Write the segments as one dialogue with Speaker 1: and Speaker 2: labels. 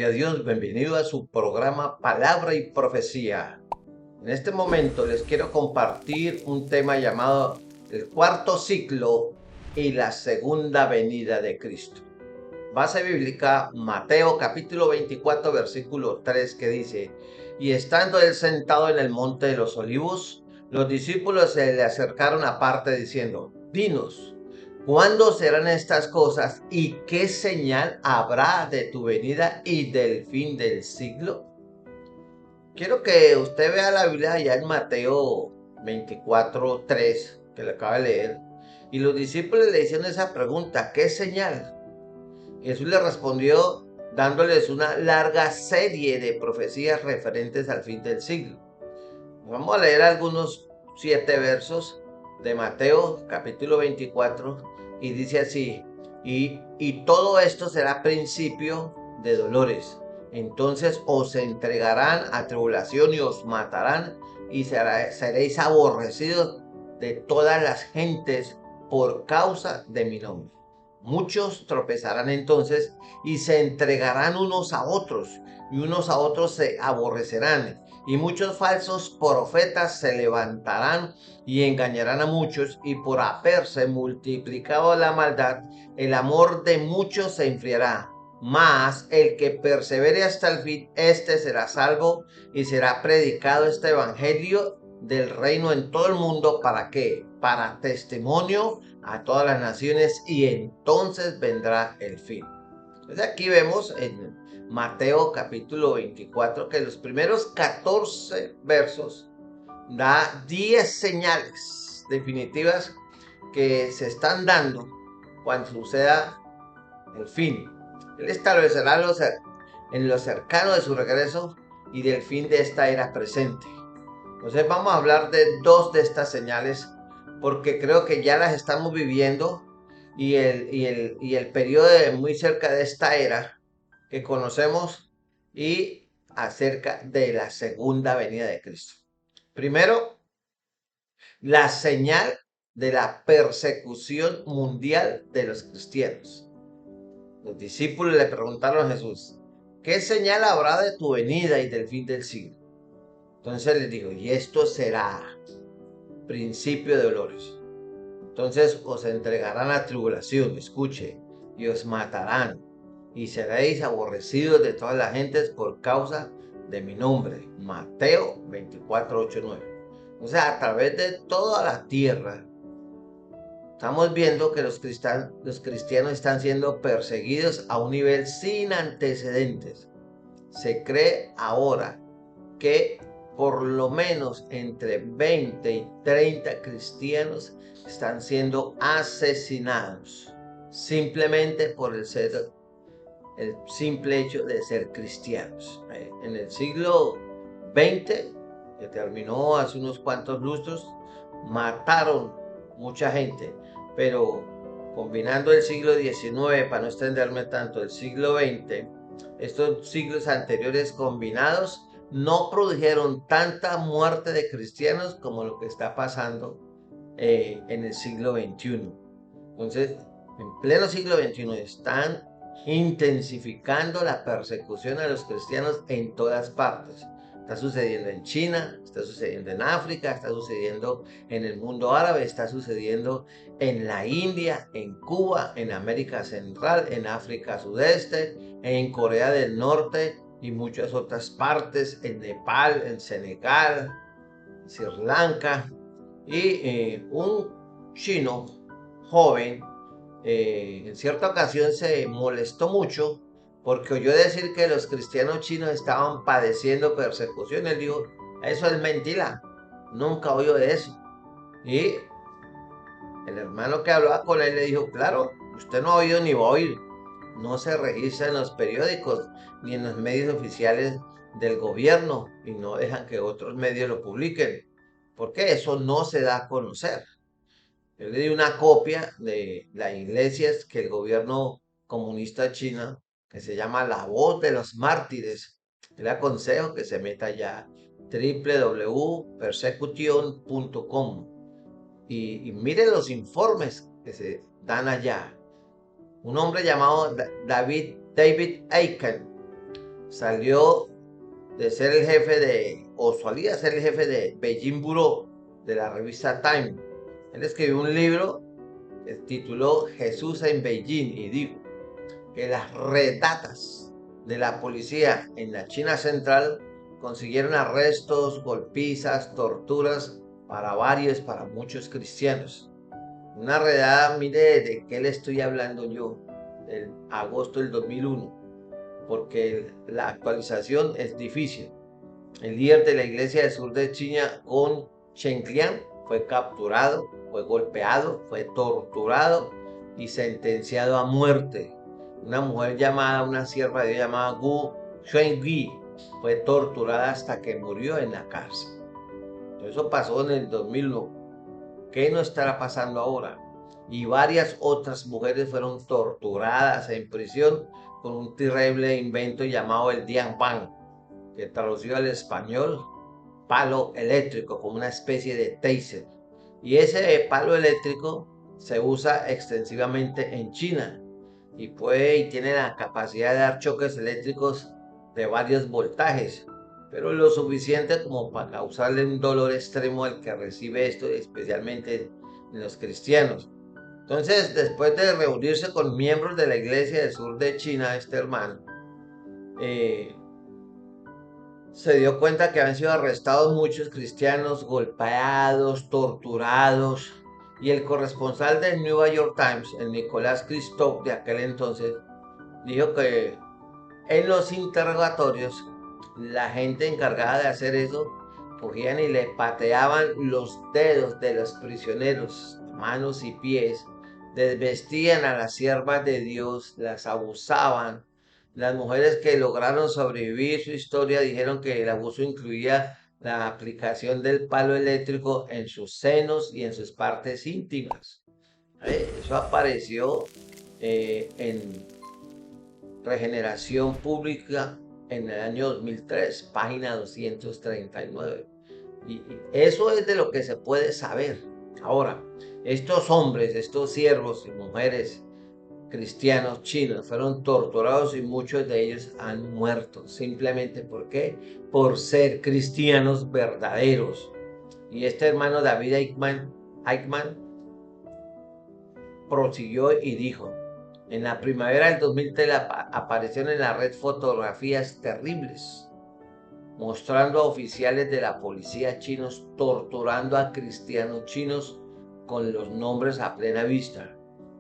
Speaker 1: Gloria a Dios, bienvenido a su programa Palabra y Profecía. En este momento les quiero compartir un tema llamado el cuarto ciclo y la segunda venida de Cristo. Base bíblica, Mateo capítulo 24, versículo 3, que dice: y estando él sentado en el monte de los olivos, los discípulos se le acercaron aparte diciendo: dinos, ¿cuándo serán estas cosas y qué señal habrá de tu venida y del fin del siglo? Quiero que usted vea la Biblia allá en Mateo 24, 3, que le acaba de leer. Y los discípulos le hicieron esa pregunta: ¿qué señal? Jesús le respondió dándoles una larga serie de profecías referentes al fin del siglo. Vamos a leer algunos 7 versos de Mateo capítulo 24 y dice así: y todo esto será principio de dolores. Entonces os entregarán a tribulación y os matarán y seréis aborrecidos de todas las gentes por causa de mi nombre. Muchos tropezarán entonces y se entregarán unos a otros, y unos a otros se aborrecerán, y muchos falsos profetas se levantarán y engañarán a muchos, y por haberse multiplicado la maldad, el amor de muchos se enfriará. Mas el que persevere hasta el fin, este será salvo, y será predicado este evangelio del reino en todo el mundo. ¿Para qué? Para testimonio a todas las naciones, y entonces vendrá el fin. Entonces aquí vemos en Mateo capítulo 24 que los primeros 14 versos da 10 señales definitivas que se están dando cuando suceda el fin. Él establecerá en lo cercano de su regreso y del fin de esta era presente. Entonces vamos a hablar de 2 de estas señales, porque creo que ya las estamos viviendo, y el periodo muy cerca de esta era que conocemos, y acerca de la segunda venida de Cristo. Primero, la señal de la persecución mundial de los cristianos. Los discípulos le preguntaron a Jesús: ¿qué señal habrá de tu venida y del fin del siglo? Entonces les dijo: y esto será principio de dolores. Entonces os entregarán a tribulación, escuche, y os matarán, y seréis aborrecidos de todas las gentes por causa de mi nombre. Mateo 24, 8, 9. O sea, a través de toda la tierra estamos viendo que los cristianos están siendo perseguidos a un nivel sin antecedentes. Se cree ahora que por lo menos entre 20 y 30 cristianos están siendo asesinados simplemente por el simple hecho de ser cristianos. En el siglo XX, que terminó hace unos cuantos lustros, mataron mucha gente, pero combinando el siglo XIX, para no extenderme tanto, el siglo XX, estos siglos anteriores combinados no produjeron tanta muerte de cristianos como lo que está pasando en el siglo XXI. Entonces, en pleno siglo XXI están intensificando la persecución a los cristianos en todas partes. Está sucediendo en China, está sucediendo en África, está sucediendo en el mundo árabe, está sucediendo en la India, en Cuba, en América Central, en África Sudeste, en Corea del Norte y muchas otras partes, en Nepal, en Senegal, Sri Lanka. Y un chino joven en cierta ocasión se molestó mucho porque oyó decir que los cristianos chinos estaban padeciendo persecución. Él dijo: eso es mentira, nunca oyó de eso. Y el hermano que hablaba con él le dijo: claro, usted no ha oído ni va a oír. No se registra en los periódicos ni en los medios oficiales del gobierno, y no dejan que otros medios lo publiquen, porque eso no se da a conocer. Yo le di una copia de las iglesias que el gobierno comunista china, que se llama La Voz de los Mártires. Le aconsejo que se meta ya, www.persecution.com, y mire los informes que se dan allá. Un hombre llamado David Aiken salió de ser el jefe o solía ser el jefe de Beijing Bureau de la revista Time. Él escribió un libro que tituló Jesús en Beijing y dijo que las redatas de la policía en la China central consiguieron arrestos, golpizas, torturas para muchos cristianos. Una redada, mire de qué le estoy hablando yo, en agosto del 2001, porque la actualización es difícil. El líder de la iglesia del sur de China, Gong Shengliang, fue capturado, fue golpeado, fue torturado y sentenciado a muerte. Una sierva de Dios llamada Gu Shuangui, fue torturada hasta que murió en la cárcel. Eso pasó en el 2001. ¿Qué no estará pasando ahora? Y varias otras mujeres fueron torturadas en prisión con un terrible invento llamado el Dianpan, que traducido al español, palo eléctrico, como una especie de taser. Y ese palo eléctrico se usa extensivamente en China y tiene la capacidad de dar choques eléctricos de varios voltajes, pero lo suficiente como para causarle un dolor extremo al que recibe esto, especialmente en los cristianos. Entonces, después de reunirse con miembros de la iglesia del sur de China, este hermano, eh, se dio cuenta que habían sido arrestados muchos cristianos, golpeados, torturados, y el corresponsal del New York Times, el Nicolás Christophe de aquel entonces, dijo que en los interrogatorios la gente encargada de hacer eso cogían y le pateaban los dedos de los prisioneros, manos y pies, desvestían a las siervas de Dios, las abusaban. Las mujeres que lograron sobrevivir su historia dijeron que el abuso incluía la aplicación del palo eléctrico en sus senos y en sus partes íntimas. Eso apareció en Regeneración Pública en el año 2003, página 239. Y eso es de lo que se puede saber. Ahora, estos hombres, estos siervos y mujeres cristianos chinos fueron torturados y muchos de ellos han muerto. Simplemente ¿por qué? Por ser cristianos verdaderos. Y este hermano David Eichmann prosiguió y dijo: en la primavera del 2003 aparecieron en la red fotografías terribles mostrando a oficiales de la policía chinos torturando a cristianos chinos con los nombres a plena vista.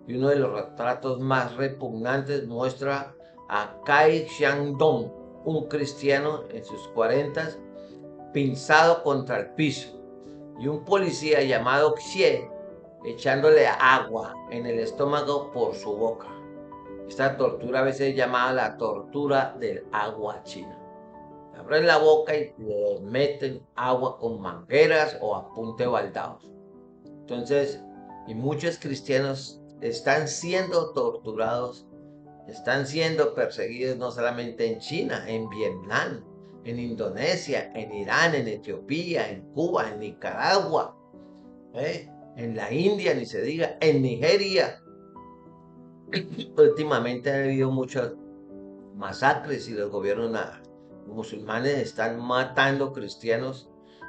Speaker 1: Y uno de los retratos más repugnantes muestra a Kai Xiangdong, un cristiano en sus 40, pinzado contra el piso, y un policía llamado Xie echándole agua en el estómago por su boca. Esta tortura a veces es llamada la tortura del agua china. Abren la boca y le meten agua con mangueras o a punta baldados. Entonces, y muchos cristianos están siendo torturados, están siendo perseguidos no solamente en China, en Vietnam, en Indonesia, en Irán, en Etiopía, en Cuba, en Nicaragua, en la India, ni se diga, en Nigeria. Últimamente ha habido muchas masacres y los gobiernos musulmanes están matando cristianos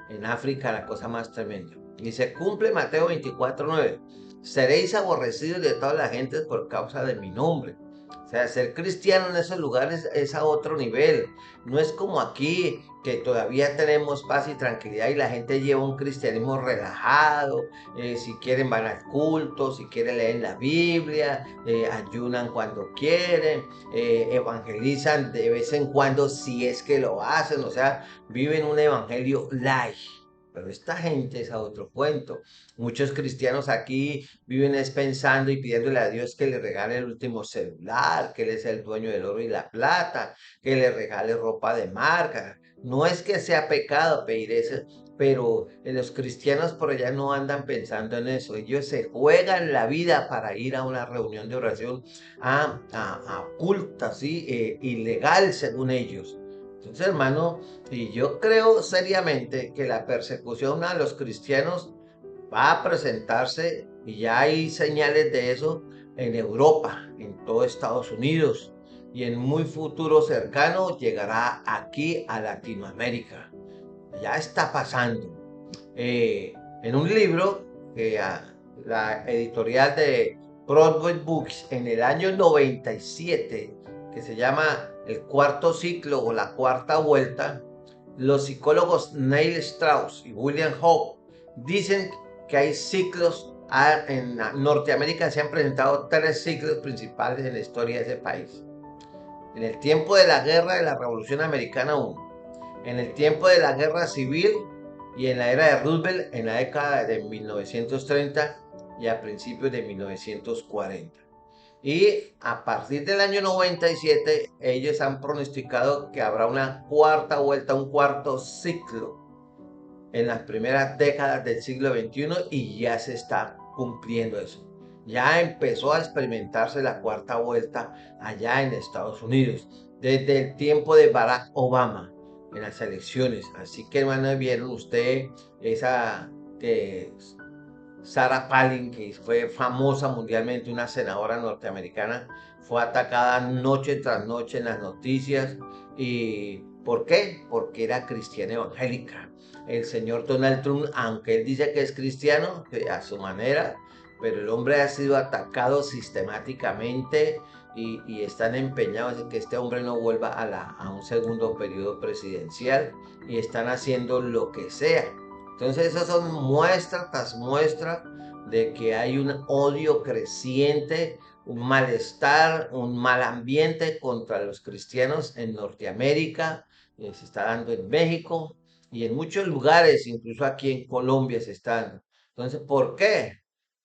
Speaker 1: en África, la cosa más tremenda. Y se cumple Mateo 24:9. Seréis aborrecidos de toda la gente por causa de mi nombre. O sea, ser cristiano en esos lugares es a otro nivel. No es como aquí, que todavía tenemos paz y tranquilidad y la gente lleva un cristianismo relajado. Si quieren van al culto, si quieren leen la Biblia, ayunan cuando quieren, evangelizan de vez en cuando si es que lo hacen. O sea, viven un evangelio light. Pero esta gente es a otro cuento. Muchos cristianos aquí viven pensando y pidiéndole a Dios que le regale el último celular, que Él es el dueño del oro y la plata, que le regale ropa de marca. No es que sea pecado pedir eso, pero los cristianos por allá no andan pensando en eso. Ellos se juegan la vida para ir a una reunión de oración a culta, ¿sí? Ilegal según ellos. Entonces, hermano, y yo creo seriamente que la persecución a los cristianos va a presentarse, y ya hay señales de eso, en Europa, en todo Estados Unidos. y en muy futuro cercano llegará aquí a Latinoamérica. Ya está pasando. En un libro que la editorial de Broadway Books en el año 97, que se llama El cuarto ciclo o la cuarta vuelta, los psicólogos Neil Strauss y William Hope dicen que hay ciclos. En Norteamérica se han presentado tres ciclos principales en la historia de ese país. En el tiempo de la guerra de la Revolución Americana 1, en el tiempo de la guerra civil y en la era de Roosevelt en la década de 1930 y a principios de 1940. Y a partir del año 97, ellos han pronosticado que habrá una cuarta vuelta, un cuarto ciclo en las primeras décadas del siglo XXI y ya se está cumpliendo eso. Ya empezó a experimentarse la cuarta vuelta allá en Estados Unidos, desde el tiempo de Barack Obama en las elecciones. Así que, hermano, vieron usted esa que Sarah Palin, que fue famosa mundialmente, una senadora norteamericana, fue atacada noche tras noche en las noticias. ¿Y por qué? Porque era cristiana evangélica. El señor Donald Trump, aunque él dice que es cristiano, a su manera, pero el hombre ha sido atacado sistemáticamente y están empeñados en que este hombre no vuelva a un segundo periodo presidencial y están haciendo lo que sea. Entonces, esas son muestra tras muestra de que hay un odio creciente, un malestar, un mal ambiente contra los cristianos en Norteamérica, se está dando en México y en muchos lugares, incluso aquí en Colombia se está dando. Entonces, ¿por qué?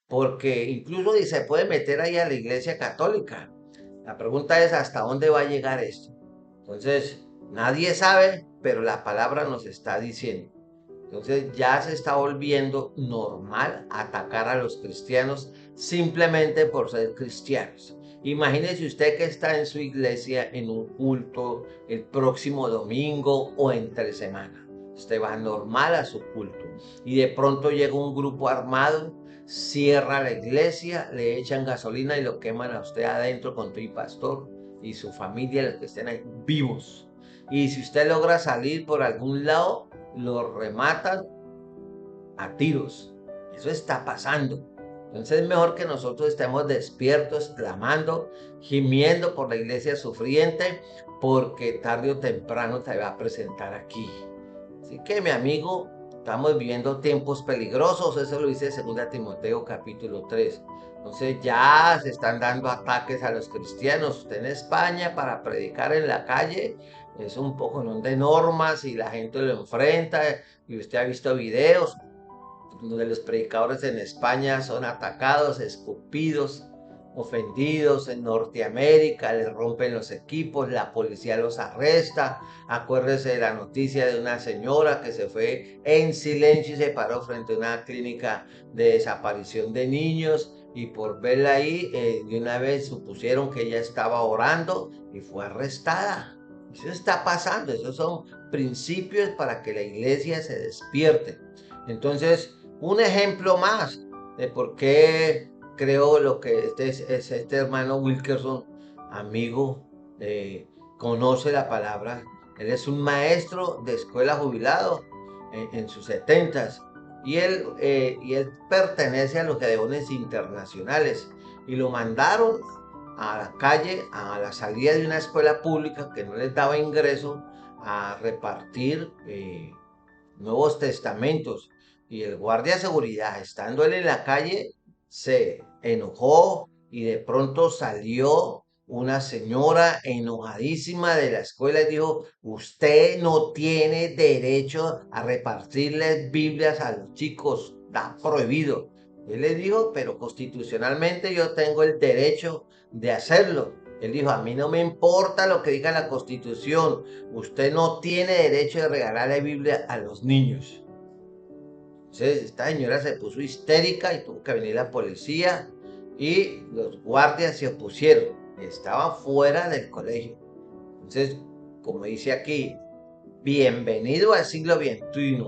Speaker 1: Porque incluso se puede meter ahí a la iglesia católica. La pregunta es, ¿hasta dónde va a llegar esto? Entonces, nadie sabe, pero la palabra nos está diciendo. Entonces ya se está volviendo normal atacar a los cristianos simplemente por ser cristianos. Imagínese usted que está en su iglesia en un culto el próximo domingo o entre semana. Usted va normal a su culto y de pronto llega un grupo armado, cierra la iglesia, le echan gasolina y lo queman a usted adentro con tu pastor y su familia, los que estén ahí vivos. Y si usted logra salir por algún lado, lo rematan a tiros. Eso está pasando. Entonces es mejor que nosotros estemos despiertos, clamando, gimiendo por la iglesia sufriente, porque tarde o temprano te va a presentar aquí. Así que, mi amigo, estamos viviendo tiempos peligrosos. Eso lo dice 2 Timoteo capítulo 3. Entonces ya se están dando ataques a los cristianos. Usted en España para predicar en la calle es un poco, ¿no?, de normas y la gente lo enfrenta. Y usted ha visto videos donde los predicadores en España son atacados, escupidos, ofendidos. En Norteamérica les rompen los equipos, la policía los arresta. Acuérdese de la noticia de una señora que se fue en silencio y se paró frente a una clínica de desaparición de niños y por verla ahí, de una vez supusieron que ella estaba orando y fue arrestada. Eso está pasando, esos son principios para que la iglesia se despierte. Entonces, un ejemplo más de por qué creo lo que este hermano Wilkerson, amigo, conoce la palabra. Él es un maestro de escuela jubilado en sus setentas y él pertenece a los Gedeones Internacionales y lo mandaron a la calle, a la salida de una escuela pública que no les daba ingreso, a repartir Nuevos Testamentos. Y el guardia de seguridad, estando él en la calle, se enojó y de pronto salió una señora enojadísima de la escuela y dijo: usted no tiene derecho a repartirles Biblias a los chicos, está prohibido. Él le dijo: pero constitucionalmente yo tengo el derecho de hacerlo. Él dijo: a mí no me importa lo que diga la Constitución, usted no tiene derecho de regalarle Biblia a los niños. Entonces esta señora se puso histérica y tuvo que venir la policía y los guardias se opusieron. Estaban fuera del colegio. Entonces, como dice aquí, bienvenido al siglo XXI,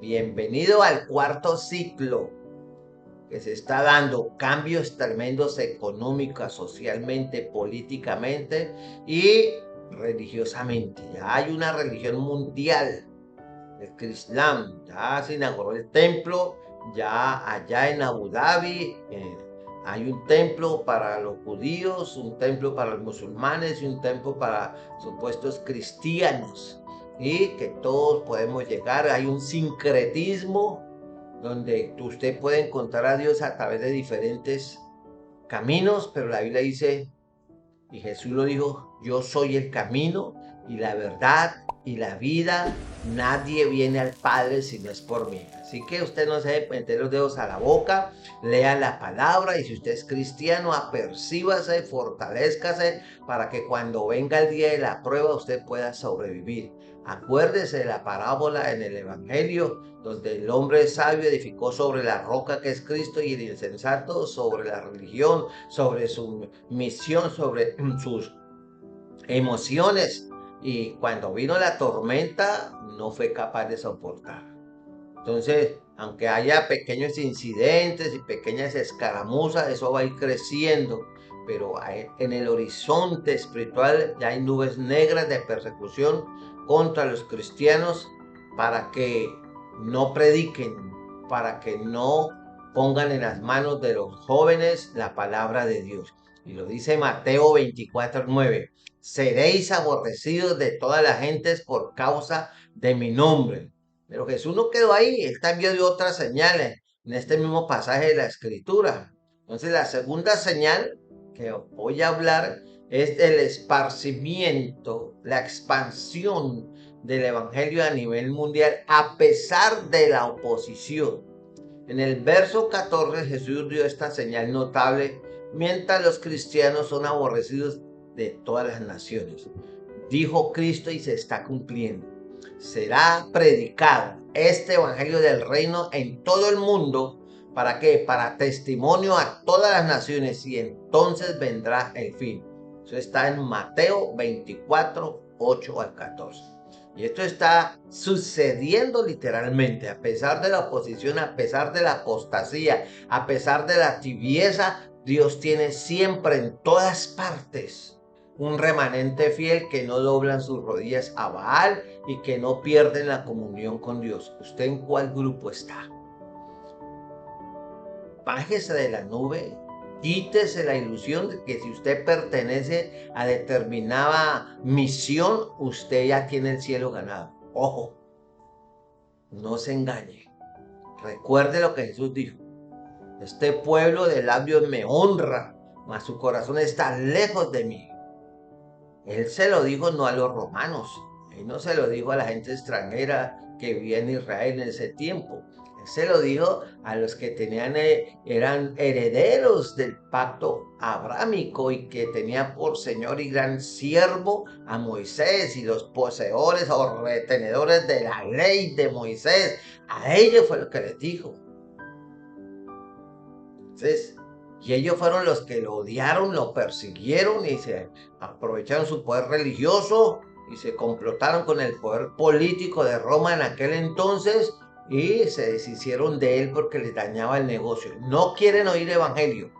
Speaker 1: bienvenido al cuarto ciclo. que se está dando cambios tremendos económicos, socialmente, políticamente y religiosamente. Ya hay una religión mundial, el Islam. Ya se inauguró el templo, ya allá en Abu Dhabi. Hay un templo para los judíos, un templo para los musulmanes y un templo para supuestos cristianos. Y que todos podemos llegar. Hay un sincretismo donde usted puede encontrar a Dios a través de diferentes caminos, pero la Biblia dice, y Jesús lo dijo, yo soy el camino y la verdad y la vida. Nadie viene al Padre si no es por mí. Así que usted no se debe meter los dedos a la boca, lea la palabra y si usted es cristiano, apercíbase, fortalézcase para que cuando venga el día de la prueba usted pueda sobrevivir. Acuérdese de la parábola en el Evangelio donde el hombre sabio edificó sobre la roca que es Cristo y el insensato sobre la religión, sobre su misión, sobre sus emociones. Y cuando vino la tormenta, no fue capaz de soportar. Entonces, aunque haya pequeños incidentes y pequeñas escaramuzas, eso va a ir creciendo. Pero en el horizonte espiritual ya hay nubes negras de persecución contra los cristianos para que no prediquen, para que no pongan en las manos de los jóvenes la palabra de Dios. Y lo dice Mateo 24:9. Seréis aborrecidos de todas las gentes por causa de mi nombre. Pero Jesús no quedó ahí, él también dio otras señales en este mismo pasaje de la Escritura. Entonces la segunda señal que voy a hablar es el esparcimiento, la expansión del Evangelio a nivel mundial a pesar de la oposición. En el verso 14 Jesús dio esta señal notable, mientras los cristianos son aborrecidos de todas las naciones. Dijo Cristo y se está cumpliendo. Será predicado este evangelio del reino en todo el mundo. ¿Para qué? Para testimonio a todas las naciones y entonces vendrá el fin. Eso está en Mateo 24, 8 al 14. Y esto está sucediendo literalmente, a pesar de la oposición, a pesar de la apostasía, a pesar de la tibieza, Dios tiene siempre en todas partes un remanente fiel que no doblan sus rodillas a Baal y que no pierden la comunión con Dios. ¿Usted en cuál grupo está? Bájese de la nube, quítese la ilusión de que si usted pertenece a determinada misión, usted ya tiene el cielo ganado. Ojo, no se engañe. Recuerde lo que Jesús dijo. Este pueblo de labios me honra, mas su corazón está lejos de mí. Él se lo dijo no a los romanos, él no se lo dijo a la gente extranjera que vivía en Israel en ese tiempo. Él se lo dijo a los que eran herederos del pacto abrámico y que tenían por señor y gran siervo a Moisés y los poseedores o retenedores de la ley de Moisés. A ellos fue lo que les dijo. Entonces, y ellos fueron los que lo odiaron, lo persiguieron y se aprovecharon su poder religioso y se complotaron con el poder político de Roma en aquel entonces y se deshicieron de él porque les dañaba el negocio. No quieren oír evangelio,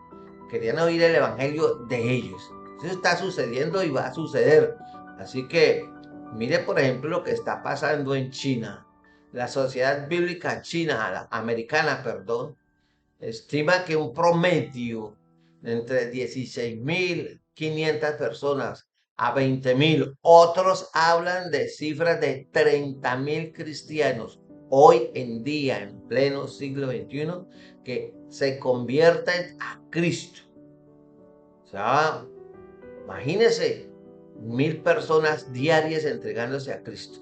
Speaker 1: querían oír el evangelio de ellos. Eso está sucediendo y va a suceder. Así que mire por ejemplo lo que está pasando en China. La sociedad bíblica china, americana, perdón, estima que un promedio entre 16.500 personas a 20.000. Otros hablan de cifras de 30.000 cristianos hoy en día, en pleno siglo XXI, que se convierten a Cristo. O sea, imagínense 1.000 personas diarias entregándose a Cristo.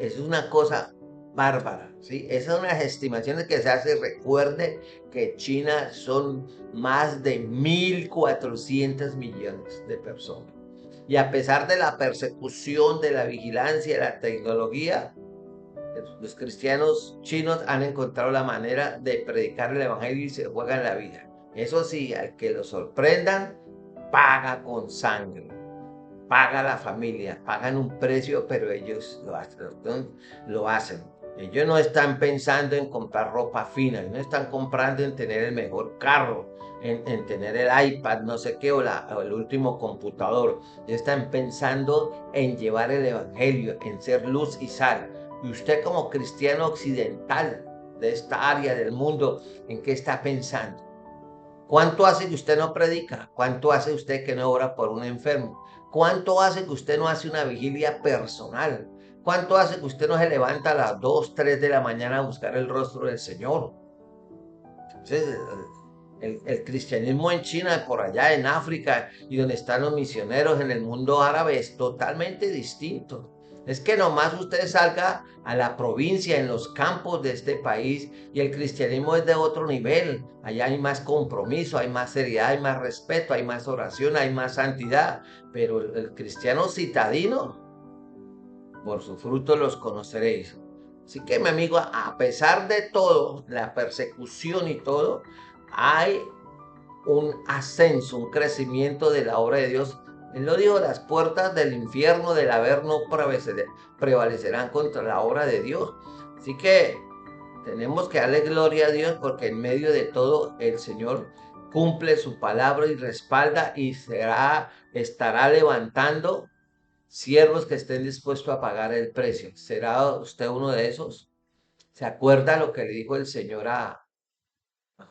Speaker 1: Es una cosa bárbara, ¿sí? Esas son las estimaciones que se hace. Recuerde que China son más de 1.400 millones de personas. Y a pesar de la persecución, de la vigilancia, de la tecnología, los cristianos chinos han encontrado la manera de predicar el evangelio y se juegan la vida. Eso sí, al que lo sorprendan, paga con sangre. Paga la familia, pagan un precio, pero ellos lo hacen. Ellos no están pensando en comprar ropa fina, no están comprando en tener el mejor carro, en tener el iPad, no sé qué, o el último computador. Ellos están pensando en llevar el evangelio, en ser luz y sal. Y usted como cristiano occidental de esta área del mundo, ¿en qué está pensando? ¿Cuánto hace que usted no predica? ¿Cuánto hace usted que no ora por un enfermo? ¿Cuánto hace que usted no hace una vigilia personal? ¿Cuánto hace que usted no se levanta a las 2, 3 de la mañana a buscar el rostro del Señor? Entonces, el cristianismo en China, por allá en África y donde están los misioneros en el mundo árabe es totalmente distinto. Es que nomás usted salga a la provincia, en los campos de este país, y el cristianismo es de otro nivel. Allá hay más compromiso, hay más seriedad, hay más respeto, hay más oración, hay más santidad. Pero el cristiano citadino, por su fruto los conoceréis. Así que mi amigo, a pesar de todo, la persecución y todo, hay un ascenso, un crecimiento de la obra de Dios. Él lo dijo, las puertas del infierno, del haber no prevalecerán contra la obra de Dios. Así que tenemos que darle gloria a Dios porque en medio de todo el Señor cumple su palabra y respalda y estará levantando siervos que estén dispuestos a pagar el precio. ¿Será usted uno de esos? ¿Se acuerda lo que le dijo el Señor a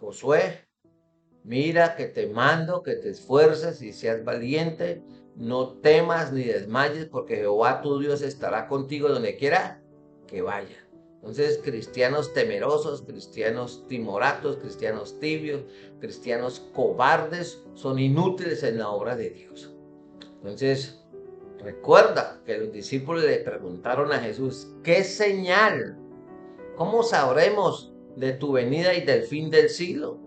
Speaker 1: Josué? Mira que te mando, que te esfuerces y seas valiente, no temas ni desmayes, porque Jehová tu Dios estará contigo donde quiera que vaya. Entonces, cristianos temerosos, cristianos timoratos, cristianos tibios, cristianos cobardes, son inútiles en la obra de Dios. Entonces, recuerda que los discípulos le preguntaron a Jesús, ¿qué señal? ¿Cómo sabremos de tu venida y del fin del siglo?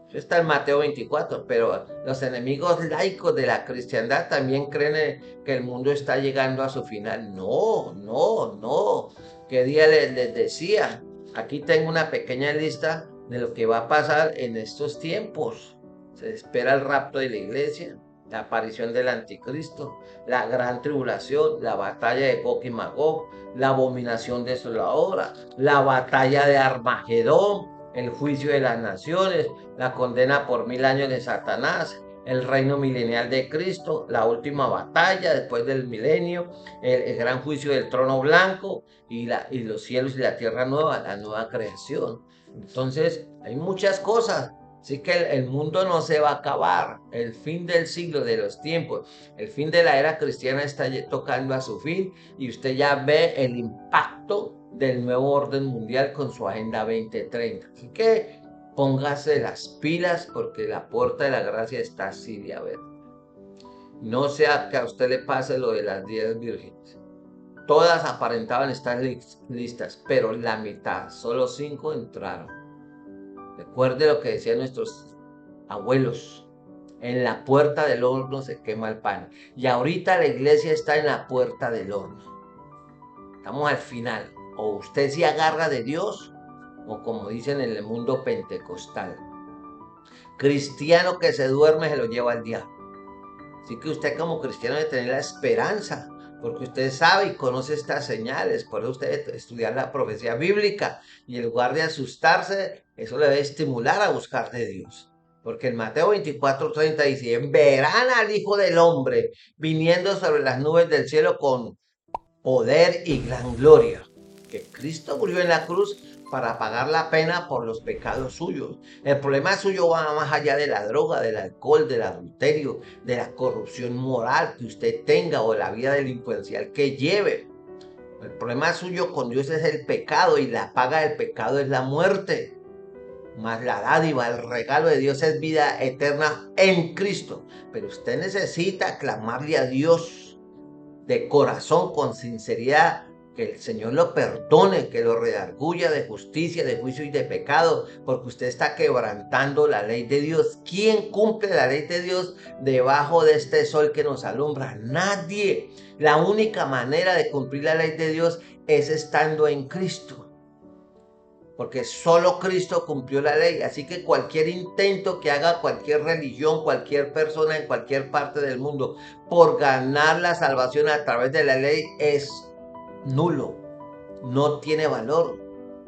Speaker 1: Eso está en Mateo 24, pero los enemigos laicos de la cristiandad también creen que el mundo está llegando a su final. No, no, no. ¿Qué día les decía? Aquí tengo una pequeña lista de lo que va a pasar en estos tiempos. Se espera el rapto de la iglesia, la aparición del anticristo, la gran tribulación, la batalla de Gog y Magog, la abominación desoladora, la batalla de Armagedón, el juicio de las naciones, la condena por 1000 años de Satanás, el reino milenial de Cristo, la última batalla después del milenio, el gran juicio del trono blanco y los cielos y la tierra nueva, la nueva creación. Entonces, hay muchas cosas. Así que el mundo no se va a acabar. El fin del siglo, de los tiempos, el fin de la era cristiana está tocando a su fin y usted ya ve el impacto del nuevo orden mundial con su Agenda 2030. Así que póngase las pilas porque la puerta de la gracia está así de abierta. No sea que a usted le pase lo de las 10 vírgenes. Todas aparentaban estar listas, pero la mitad, solo 5 entraron. Recuerde lo que decían nuestros abuelos. En la puerta del horno se quema el pan. Y ahorita la iglesia está en la puerta del horno. Estamos al final. O usted se agarra de Dios, o como dicen en el mundo pentecostal, cristiano que se duerme se lo lleva al diablo. Así que usted como cristiano debe tener la esperanza, porque usted sabe y conoce estas señales. Por eso usted debe estudiar la profecía bíblica y en lugar de asustarse, eso le debe estimular a buscar de Dios. Porque en Mateo 24:30 dice, verán al Hijo del Hombre viniendo sobre las nubes del cielo con poder y gran gloria. Que Cristo murió en la cruz para pagar la pena por los pecados suyos. El problema suyo va más allá de la droga, del alcohol, del adulterio, de la corrupción moral que usted tenga o la vida delincuencial que lleve. El problema suyo con Dios es el pecado y la paga del pecado es la muerte. Mas la dádiva, el regalo de Dios es vida eterna en Cristo. Pero usted necesita clamarle a Dios de corazón, con sinceridad, que el Señor lo perdone, que lo redarguya de justicia, de juicio y de pecado, porque usted está quebrantando la ley de Dios. ¿Quién cumple la ley de Dios debajo de este sol que nos alumbra? Nadie. La única manera de cumplir la ley de Dios es estando en Cristo. Porque solo Cristo cumplió la ley. Así que cualquier intento que haga cualquier religión, cualquier persona en cualquier parte del mundo por ganar la salvación a través de la ley es nulo. no tiene valor,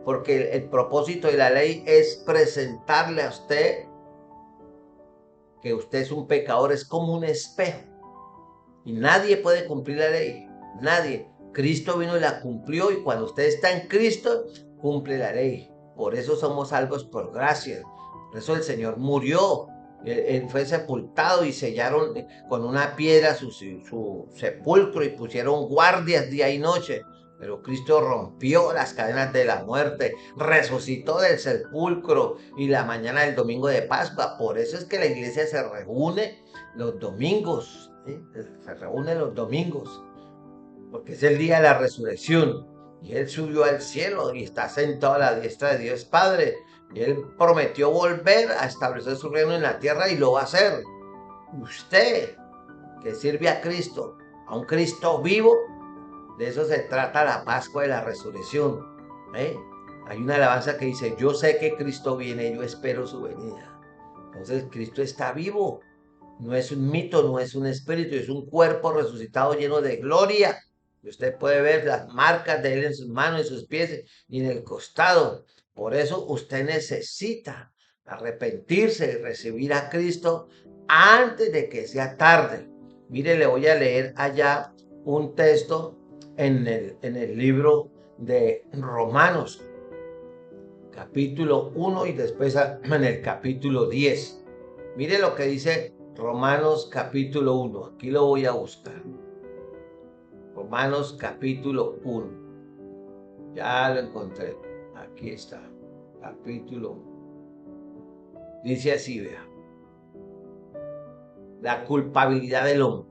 Speaker 1: porque el propósito de la ley es presentarle a usted que usted es un pecador, es como un espejo. Y nadie puede cumplir la ley, nadie. Cristo vino y la cumplió, y cuando usted está en Cristo, cumple la ley. Por eso somos salvos por gracia. Por eso el Señor murió. Él fue sepultado y sellaron con una piedra su sepulcro y pusieron guardias día y noche. Pero Cristo rompió las cadenas de la muerte, resucitó del sepulcro y la mañana del domingo de Pascua. Por eso es que la iglesia se reúne los domingos. ¿Sí? Se reúne los domingos, porque es el día de la resurrección. Y Él subió al cielo y está sentado a la diestra de Dios Padre. Y Él prometió volver a establecer su reino en la tierra y lo va a hacer. Usted, que sirve a Cristo, a un Cristo vivo, de eso se trata la Pascua de la resurrección. ¿Eh? Hay una alabanza que dice: yo sé que Cristo viene, yo espero su venida. Entonces Cristo está vivo. No es un mito, no es un espíritu, es un cuerpo resucitado lleno de gloria. Y usted puede ver las marcas de Él en sus manos, en sus pies y en el costado. Por eso usted necesita arrepentirse y recibir a Cristo antes de que sea tarde. Mire, le voy a leer allá un texto en el libro de Romanos, capítulo 1 y después en el capítulo 10. Mire lo que dice Romanos capítulo 1. Aquí lo voy a buscar. Romanos capítulo 1. Ya lo encontré. Aquí está. Capítulo 1. Dice así, vea. La culpabilidad del hombre.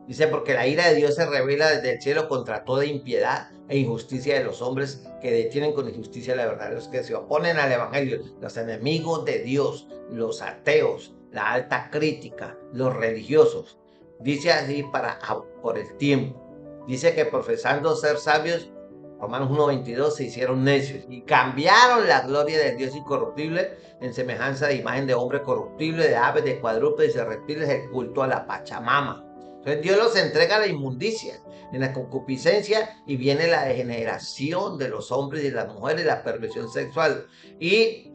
Speaker 1: Dice: porque la ira de Dios se revela desde el cielo contra toda impiedad e injusticia de los hombres que detienen con injusticia la verdad, los que se oponen al evangelio, los enemigos de Dios, los ateos, la alta crítica, los religiosos. Dice así por el tiempo. Dice que profesando ser sabios, Romanos 1:22, se hicieron necios y cambiaron la gloria del Dios incorruptible en semejanza de imagen de hombre corruptible, de aves, de cuadrúpedos y de reptiles, el culto a la Pachamama. Entonces Dios los entrega a la inmundicia, en la concupiscencia, y viene la degeneración de los hombres y de las mujeres, la perversión sexual. Y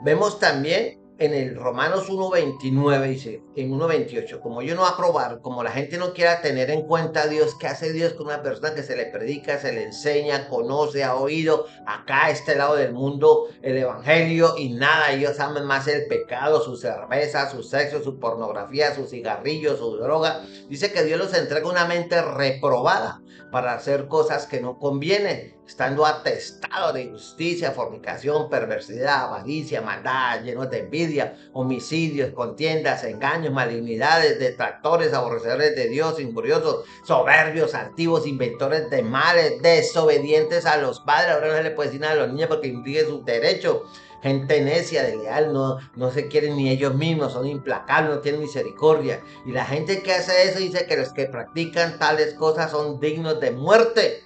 Speaker 1: vemos también en el Romanos 1:29, dice, en 1:28, como yo no aprobar, como la gente no quiera tener en cuenta a Dios, ¿qué hace Dios con una persona que se le predica, se le enseña, conoce, ha oído acá a este lado del mundo el evangelio, y nada, ellos aman más el pecado, su cerveza, su sexo, su pornografía, su cigarrillo, su droga? Dice que Dios los entrega una mente reprobada para hacer cosas que no convienen, estando atestados de injusticia, fornicación, perversidad, avaricia, maldad, llenos de envidia, homicidios, contiendas, engaños, malignidades, detractores, aborrecedores de Dios, injuriosos, soberbios, altivos, inventores de males, desobedientes a los padres. Ahora no se le puede decir nada a los niños porque inflige sus derechos. Gente necia, desleal, no se quieren ni ellos mismos, son implacables, no tienen misericordia. Y la gente que hace eso dice que los que practican tales cosas son dignos de muerte.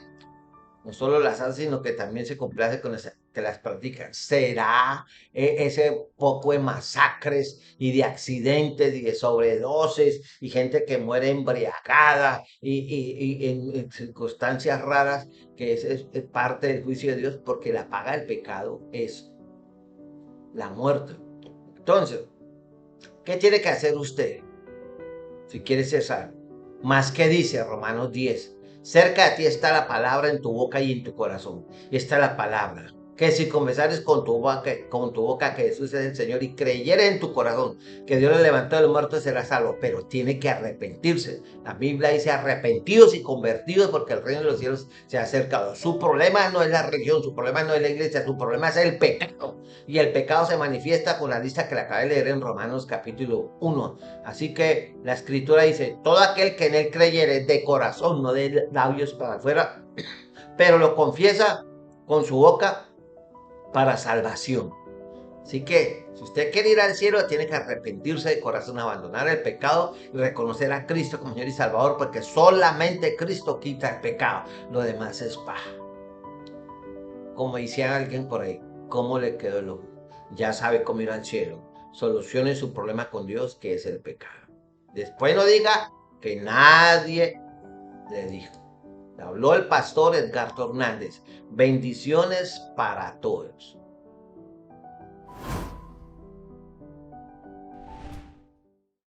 Speaker 1: No solo las hace, sino que también se complace con que las practican. ¿Será ese poco de masacres y de accidentes y de sobredosis y gente que muere embriagada y en circunstancias raras, que es parte del juicio de Dios? Porque la paga del pecado es la muerte. Entonces, ¿qué tiene que hacer usted si quiere ser salvo? Más que dice Romanos 10: cerca de ti está la palabra en tu boca y en tu corazón. Y está la palabra, que si confesares con tu boca que Jesús es el Señor y creyeres en tu corazón que Dios le levantó de los muertos, serás salvo. Pero tiene que arrepentirse. La Biblia dice: arrepentidos y convertidos, porque el reino de los cielos se ha acercado. Su problema no es la religión, su problema no es la iglesia, su problema es el pecado. Y el pecado se manifiesta con la lista que le acabé de leer en Romanos capítulo 1. Así que la escritura dice: todo aquel que en él creyere, de corazón, no de labios para afuera, pero lo confiesa con su boca, para salvación. Así que, si usted quiere ir al cielo, tiene que arrepentirse de corazón, abandonar el pecado y reconocer a Cristo como Señor y Salvador, porque solamente Cristo quita el pecado. Lo demás es paja. Como decía alguien por ahí, ¿cómo le quedó el ojo? Ya sabe cómo ir al cielo. Solucione su problema con Dios, que es el pecado. Después no diga que nadie le dijo. Habló el pastor Edgardo Hernández. Bendiciones para todos.